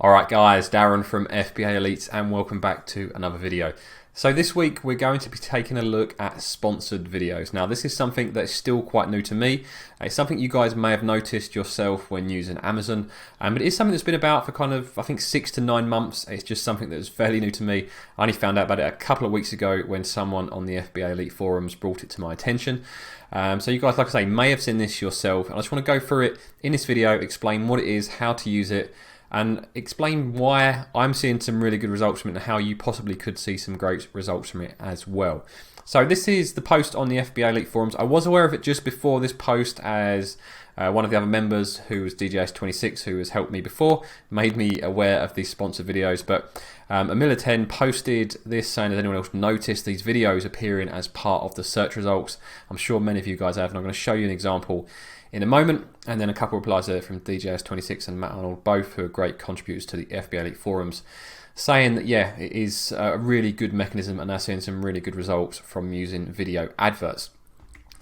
Alright guys, Darren from FBA Elites and welcome back to another video. So this week we're going to be taking a look at sponsored videos. Now this is something that's still quite new to me. It's something you guys may have noticed yourself when using Amazon, but it is something that's been about for kind of, I think, 6 to 9 months. It's just something that was fairly new to me. I only found out about it a couple of weeks ago when someone on the FBA Elite forums brought it to my attention. So you guys, like I say, may have seen this yourself, and I just want to go through it in this video, explain what it is, how to use it, and explain why I'm seeing some really good results from it and how you possibly could see some great results from it as well. So this is the post on the FBA Elite forums. I was aware of it just before this post as one of the other members who was DJS26, who has helped me before, made me aware of these sponsored videos. But Amila10 posted this saying, has anyone else noticed these videos appearing as part of the search results? I'm sure many of you guys have, and I'm going to show you an example in a moment, and then a couple of replies there from DJS26 and Matt Arnold, both who are great contributors to the FBA Elite forums, saying that yeah, it is a really good mechanism and they're seeing some really good results from using video adverts.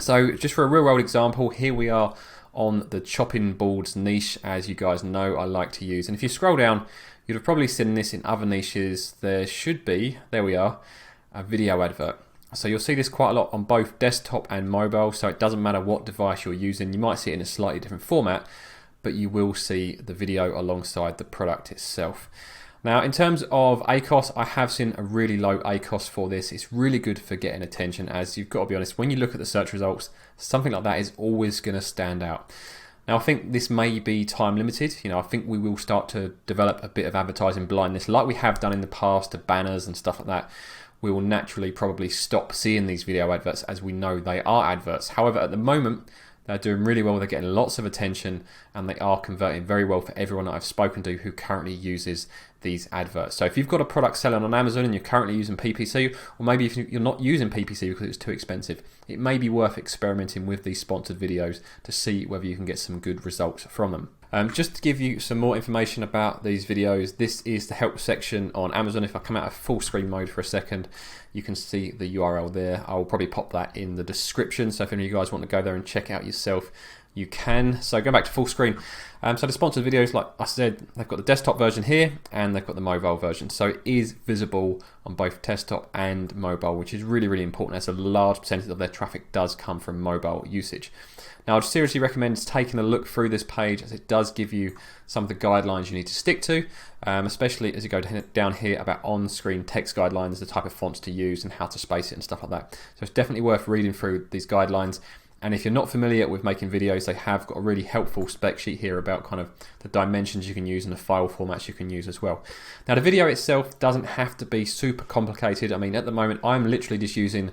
So just for a real world example, here we are on the chopping boards niche, as you guys know I like to use. And if you scroll down, you'd have probably seen this in other niches. There should be, there we are, a video advert. So you'll see this quite a lot on both desktop and mobile, so it doesn't matter what device you're using. You might see it in a slightly different format, but you will see the video alongside the product itself. Now in terms of ACOS, I have seen a really low ACOS for this. It's really good for getting attention, as you've got to be honest, when you look at the search results, something like that is always going to stand out. Now I think this may be time limited. I think we will start to develop a bit of advertising blindness like we have done in the past to banners and stuff like that. We will naturally probably stop seeing these video adverts as we know they are adverts. However, at the moment, they're doing really well. They're getting lots of attention and they are converting very well for everyone that I've spoken to who currently uses these adverts. So if you've got a product selling on Amazon and you're currently using PPC, or maybe if you're not using PPC because it's too expensive, it may be worth experimenting with these sponsored videos to see whether you can get some good results from them. Just to give you some more information about these videos, this is the help section on Amazon. If I come out of full screen mode for a second, you can see the URL there. I will probably pop that in the description, so if any of you guys want to go there and check it out yourself, you can. So go back to full screen. So the sponsored videos, like I said, they've got the desktop version here and they've got the mobile version. So it is visible on both desktop and mobile, which is really, really important as a large percentage of their traffic does come from mobile usage. Now I'd seriously recommend taking a look through this page, as it does give you some of the guidelines you need to stick to, especially as you go down here about on-screen text guidelines, the type of fonts to use and how to space it and stuff like that. So it's definitely worth reading through these guidelines. And if you're not familiar with making videos, they have got a really helpful spec sheet here about kind of the dimensions you can use and the file formats you can use as well. Now the video itself doesn't have to be super complicated. I mean, at the moment I'm literally just using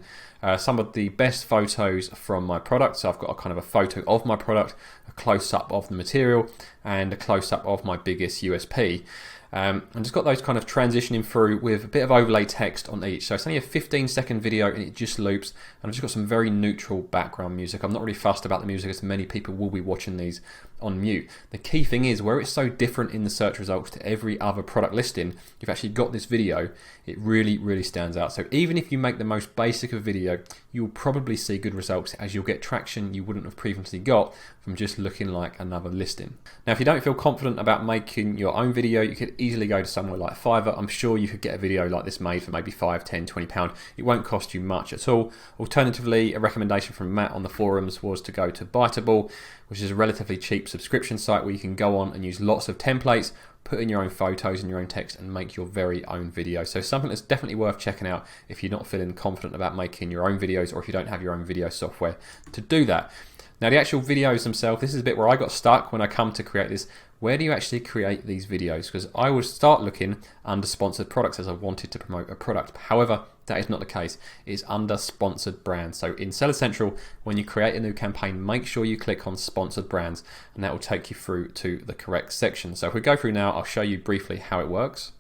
some of the best photos from my product. So I've got a kind of a photo of my product, a close-up of the material, and a close-up of my biggest USP. And just got those kind of transitioning through with a bit of overlay text on each. So it's only a 15-second video and it just loops, and I've just got some very neutral background music. I'm not really fussed about the music, as many people will be watching these on mute. The key thing is, where it's so different in the search results to every other product listing, you've actually got this video, it really, really stands out. So even if you make the most basic of video, you'll probably see good results, as you'll get traction you wouldn't have previously got from just looking like another listing. Now if you don't feel confident about making your own video, you could easily go to somewhere like Fiverr. I'm sure you could get a video like this made for maybe £5, £10, £20. It won't cost you much at all. Alternatively, a recommendation from Matt on the forums was to go to Biteable, which is a relatively cheap subscription site where you can go on and use lots of templates, put in your own photos and your own text and make your very own video. So something that's definitely worth checking out if you're not feeling confident about making your own videos, or if you don't have your own video software to do that. Now the actual videos themselves, this is a bit where I got stuck when I come to create this. Where do you actually create these videos? Because I would start looking under sponsored products as I wanted to promote a product. However, that is not the case. It is under sponsored brands. So in Seller Central, when you create a new campaign, make sure you click on sponsored brands, and that will take you through to the correct section. So if we go through now, I'll show you briefly how it works.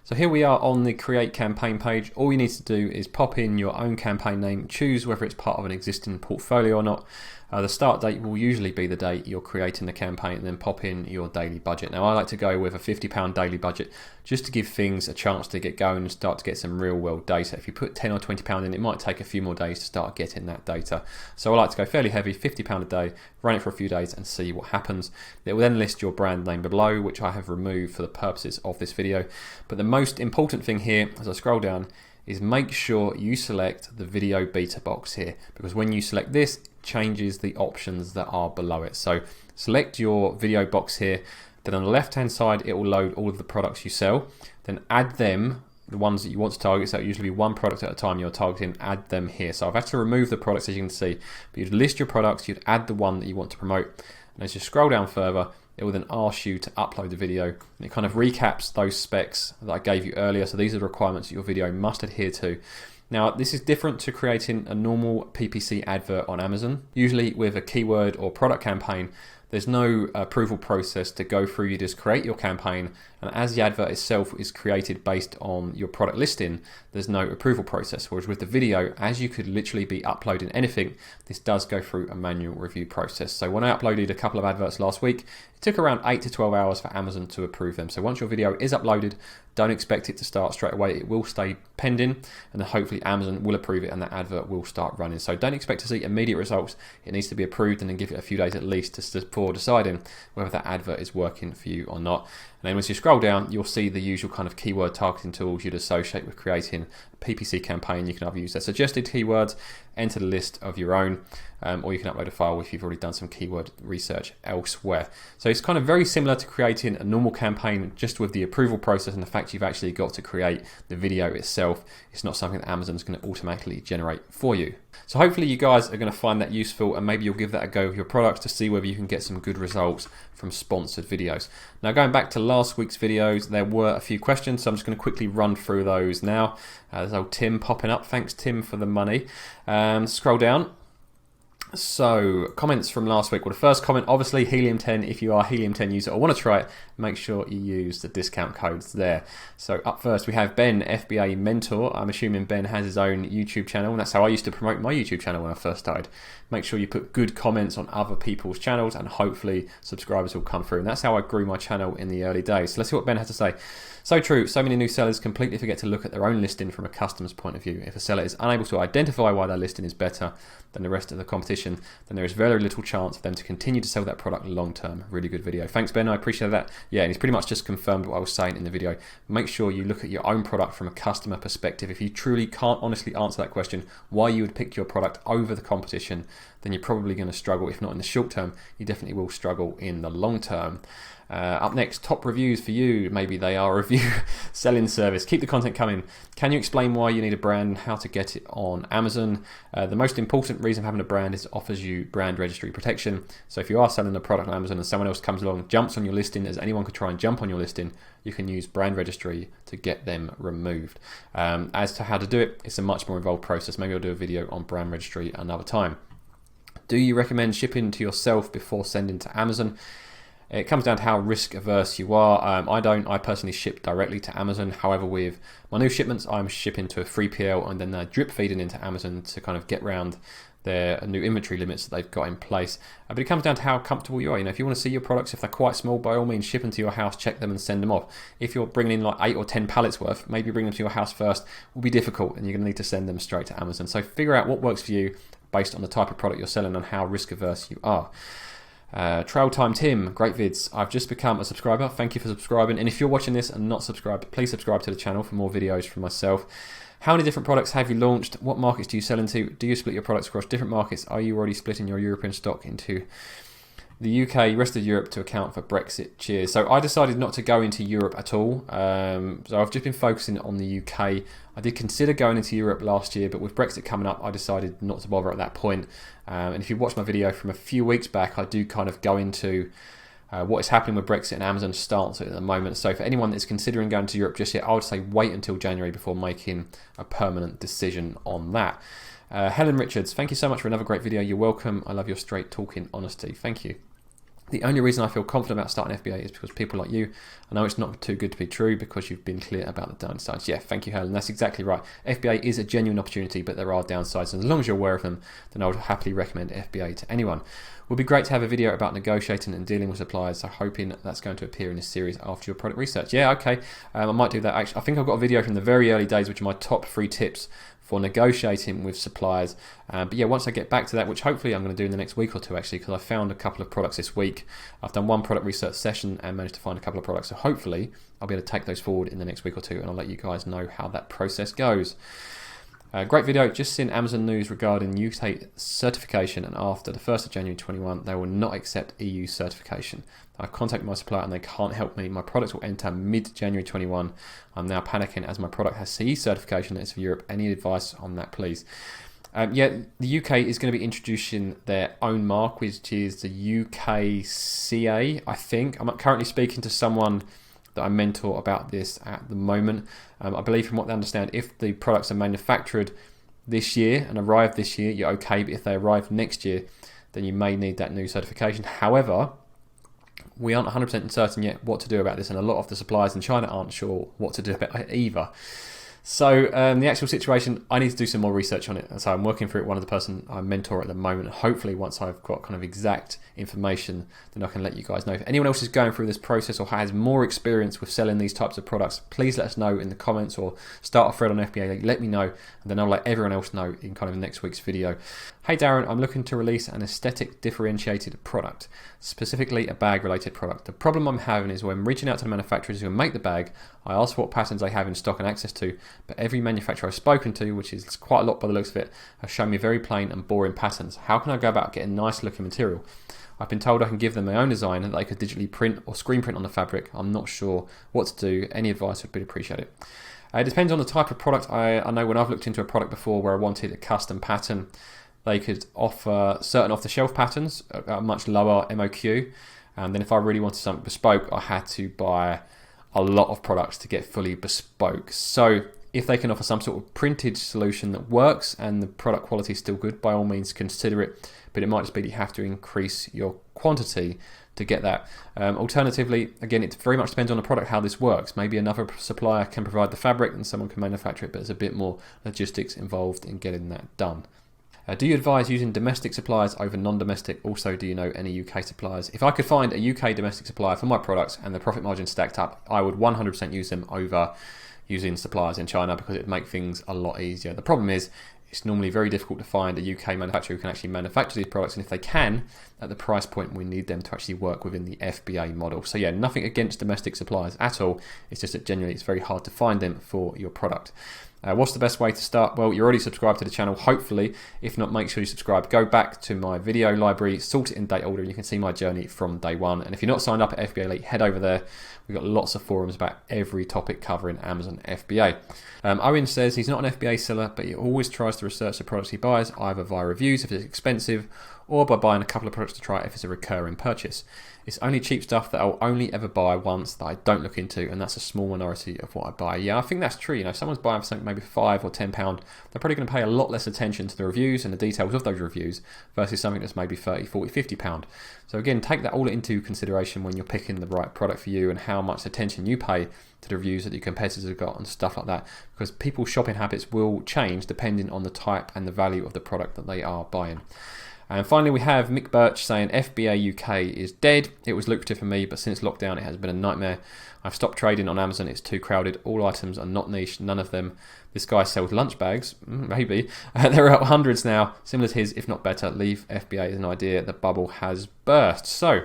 So here we are on the create campaign page. All you need to do is pop in your own campaign name, choose whether it's part of an existing portfolio or not. The start date will usually be the date you're creating the campaign, and then pop in your daily budget. Now I like to go with a £50 daily budget just to give things a chance to get going and start to get some real world data. If you put £10 or £20 in, it might take a few more days to start getting that data. So I like to go fairly heavy, £50 a day, run it for a few days and see what happens. It will then list your brand name below, which I have removed for the purposes of this video. But the most important thing here, as I scroll down, is make sure you select the video beta box here, because when you select this, it changes the options that are below it. So select your video box here, then on the left hand side it will load all of the products you sell, then add them, the ones that you want to target, so usually one product at a time you're targeting, add them here. So I've had to remove the products, as you can see, but you'd list your products, you'd add the one that you want to promote, and as you scroll down further, it will then ask you to upload the video, and it kind of recaps those specs that I gave you earlier. So these are the requirements that your video must adhere to. Now this is different to creating a normal PPC advert on Amazon. Usually with a keyword or product campaign, there's no approval process to go through. You just create your campaign, and as the advert itself is created based on your product listing, there's no approval process. Whereas with the video, as you could literally be uploading anything, this does go through a manual review process. So when I uploaded a couple of adverts last week, it took around 8 to 12 hours for Amazon to approve them. So once your video is uploaded, don't expect it to start straight away. It will stay pending, and then hopefully Amazon will approve it and that advert will start running. So don't expect to see immediate results. It needs to be approved and then give it a few days at least before deciding whether that advert is working for you or not. And then once you scroll down, you'll see the usual kind of keyword targeting tools you'd associate with creating a PPC campaign. You can either use their suggested keywords, enter the list of your own, or you can upload a file if you've already done some keyword research elsewhere. So it's kind of very similar to creating a normal campaign, just with the approval process and the fact you've actually got to create the video itself. It's not something that Amazon's going to automatically generate for you. So hopefully you guys are going to find that useful, and maybe you'll give that a go with your products to see whether you can get some good results from sponsored videos. Now going back to last week's videos, there were a few questions, so I'm just going to quickly run through those now. There's old Tim popping up. Thanks Tim for the money. Scroll down. So comments from last week. Well, the first comment, obviously Helium 10. If you are a Helium 10 user or want to try it, make sure you use the discount codes there. So up first we have Ben, FBA Mentor. I'm assuming Ben has his own YouTube channel, and that's how I used to promote my YouTube channel when I first started. Make sure you put good comments on other people's channels, and hopefully subscribers will come through. And that's how I grew my channel in the early days. So let's see what Ben has to say. So true, so many new sellers completely forget to look at their own listing from a customer's point of view. If a seller is unable to identify why their listing is better than the rest of the competition, then there is very little chance for them to continue to sell that product long term. Really good video. Thanks Ben, I appreciate that. Yeah, and he's pretty much just confirmed what I was saying in the video. Make sure you look at your own product from a customer perspective. If you truly can't honestly answer that question, why you would pick your product over the competition, then you're probably going to struggle. If not in the short term, you definitely will struggle in the long term. Up next, top reviews for you. Maybe they are a review selling service. Keep the content coming. Can you explain why you need a brand and how to get it on Amazon? The most important reason for having a brand is it offers you brand registry protection. So if you are selling a product on Amazon and someone else comes along, jumps on your listing, as anyone could try and jump on your listing, you can use brand registry to get them removed. As to how to do it, it's a much more involved process. Maybe I'll do a video on brand registry another time. Do you recommend shipping to yourself before sending to Amazon? It comes down to how risk averse you are. I don't. I personally ship directly to Amazon. However, with my new shipments, I'm shipping to a 3PL and then they're drip feeding into Amazon to kind of get around their new inventory limits that they've got in place. But it comes down to how comfortable you are. You know, if you want to see your products, if they're quite small, by all means, ship them to your house, check them and send them off. If you're bringing in like 8 or 10 pallets worth, maybe bring them to your house first. Will be difficult, and you're going to need to send them straight to Amazon. So figure out what works for you based on the type of product you're selling and how risk averse you are. Trail Time Tim, great vids. I've just become a subscriber. Thank you for subscribing. And if you're watching this and not subscribed, please subscribe to the channel for more videos from myself. How many different products have you launched? What markets do you sell into? Do you split your products across different markets? Are you already splitting your European stock into the UK, rest of Europe to account for Brexit? Cheers. So I decided not to go into Europe at all. So I've just been focusing on the UK. I did consider going into Europe last year, but with Brexit coming up, I decided not to bother at that point. And if you watched my video from a few weeks back, I do kind of go into what is happening with Brexit and Amazon's stance at the moment. So for anyone that's considering going to Europe just yet, I would say wait until January before making a permanent decision on that. Helen Richards, thank you so much for another great video. You're welcome. I love your straight talking honesty. Thank you. The only reason I feel confident about starting FBA is because people like you, I know it's not too good to be true because you've been clear about the downsides. Yeah, thank you, Helen. That's exactly right. FBA is a genuine opportunity, but there are downsides. And as long as you're aware of them, then I would happily recommend FBA to anyone. It would be great to have a video about negotiating and dealing with suppliers. So hoping that's going to appear in this series after your product research. Yeah, okay. I might do that. Actually, I think I've got a video from the very early days, which are my top 3 tips for negotiating with suppliers. But yeah, once I get back to that, which hopefully I'm going to do in the next week or two actually, because I found a couple of products this week. I've done one product research session and managed to find a couple of products. So hopefully I'll be able to take those forward in the next week or two, and I'll let you guys know how that process goes. Great video. Just seen Amazon news regarding UK certification, and after the 1st of January 21, they will not accept EU certification. I've contacted my supplier and they can't help me. My products will enter mid-January 21. I'm now panicking as my product has CE certification and it's for Europe. Any advice on that, please? Yeah, the UK is going to be introducing their own mark, which is the UKCA, I think. I'm currently speaking to someone that I mentor about this at the moment. I believe from what they understand, if the products are manufactured this year and arrive this year, you're okay, but if they arrive next year, then you may need that new certification. However, we aren't 100% certain yet what to do about this, and a lot of the suppliers in China aren't sure what to do about it either. So the actual situation, I need to do some more research on it. So I'm working through it, one of the person I mentor at the moment. Hopefully once I've got kind of exact information, then I can let you guys know. If anyone else is going through this process or has more experience with selling these types of products, please let us know in the comments or start a thread on FBA. Let me know, and then I'll let everyone else know in kind of next week's video. Hey Darren, I'm looking to release an aesthetic differentiated product, specifically a bag related product. The problem I'm having is when reaching out to the manufacturers who make the bag, I ask what patterns they have in stock and access to, but every manufacturer I've spoken to, which is quite a lot by the looks of it, has shown me very plain and boring patterns. How can I go about getting nice looking material? I've been told I can give them my own design and that they could digitally print or screen print on the fabric. I'm not sure what to do. Any advice would be appreciated. It depends on the type of product. I know when I've looked into a product before where I wanted a custom pattern, they could offer certain off-the-shelf patterns at a much lower MOQ. And then if I really wanted something bespoke, I had to buy a lot of products to get fully bespoke. So if they can offer some sort of printed solution that works and the product quality is still good, by all means consider it. But it might just be that you have to increase your quantity to get that. Alternatively, again, it very much depends on the product how this works. Maybe another supplier can provide the fabric and someone can manufacture it, but there's a bit more logistics involved in getting that done. Do you advise using domestic suppliers over non-domestic? Also, do you know any UK suppliers? If I could find a UK domestic supplier for my products and the profit margin stacked up, I would 100% use them over using suppliers in China because it would make things a lot easier. The problem is it's normally very difficult to find a UK manufacturer who can actually manufacture these products, and if they can, at the price point we need them to actually work within the FBA model. So yeah, nothing against domestic suppliers at all, it's just that generally it's very hard to find them for your product. What's the best way to start? Well, you're already subscribed to the channel, hopefully. If not, make sure you subscribe. Go back to my video library, sort it in date order, and you can see my journey from day one. And if you're not signed up at FBA Elite, head over there. We've got lots of forums about every topic covering Amazon FBA. Owen says he's not an FBA seller, but he always tries to research the products he buys, either via reviews if it's expensive, or by buying a couple of products to try if it's a recurring purchase. It's only cheap stuff that I'll only ever buy once that I don't look into, and that's a small minority of what I buy. Yeah, I think that's true. You know, if someone's buying something maybe £5 or £10, they're probably going to pay a lot less attention to the reviews and the details of those reviews versus something that's maybe £30, £40, £50. So again, take that all into consideration when you're picking the right product for you and how much attention you pay to the reviews that your competitors have got and stuff like that, because people's shopping habits will change depending on the type and the value of the product that they are buying. And finally, we have Mick Birch saying FBA UK is dead. It was lucrative for me, but since lockdown, it has been a nightmare. I've stopped trading on Amazon. It's too crowded. All items are not niche. None of them. This guy sells lunch bags. Maybe. There are hundreds now, similar to his, if not better. Leave FBA as an idea. The bubble has burst. So,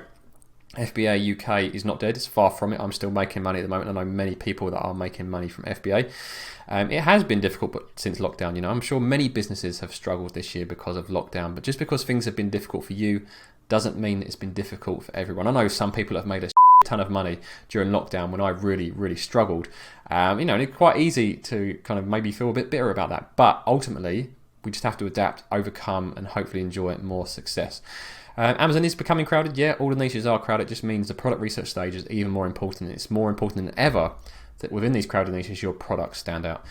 FBA UK is not dead. It's far from it. I'm still making money at the moment. I know many people that are making money from FBA. It has been difficult, but since lockdown, you know, I'm sure many businesses have struggled this year because of lockdown. But just because things have been difficult for you doesn't mean it's been difficult for everyone. I know some people have made a ton of money during lockdown when I really struggled. You know, and it's quite easy to kind of maybe feel a bit bitter about that. But ultimately, we just have to adapt, overcome, and hopefully enjoy more success. Amazon is becoming crowded. Yeah, all the niches are crowded. It just means the product research stage is even more important. It's more important than ever that within these crowded niches your products stand out.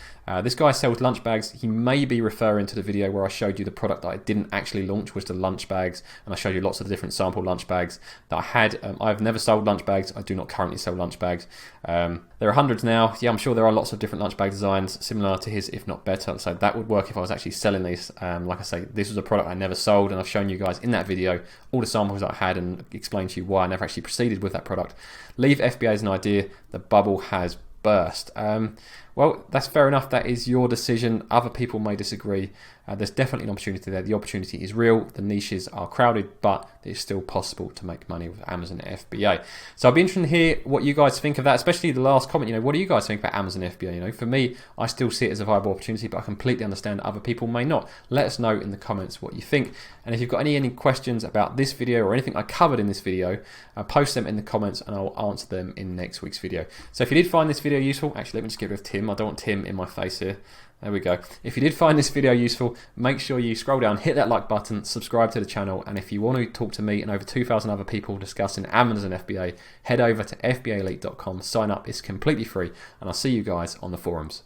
This guy sells lunch bags. He may be referring to the video where I showed you the product that I didn't actually launch, was the lunch bags, and I showed you lots of different sample lunch bags that I had. I've never sold lunch bags. I do not currently sell lunch bags. There are hundreds now. Yeah, I'm sure there are lots of different lunch bag designs similar to his, if not better. So that would work if I was actually selling these. Like I say, this was a product I never sold, and I've shown you guys in that video all the samples that I had and explained to you why I never actually proceeded with that product. Leave FBA as an idea. The bubble has burst. Well, that's fair enough. That is your decision. Other people may disagree. There's definitely an opportunity there. The opportunity is real. The niches are crowded, but it's still possible to make money with Amazon FBA. So I'd be interested to hear what you guys think of that, especially the last comment. What do you guys think about Amazon FBA? For me, I still see it as a viable opportunity, but I completely understand other people may not. Let us know in the comments what you think. And if you've got any questions about this video or anything I covered in this video, post them in the comments and I'll answer them in next week's video. So if you did find this video useful, actually, let me just get rid of Tim. I don't want Tim in my face here. There we go. If you did find this video useful, make sure you scroll down, hit that like button, subscribe to the channel, and if you want to talk to me and over 2,000 other people discussing Amazon FBA, head over to fbaelite.com, sign up, it's completely free, and I'll see you guys on the forums.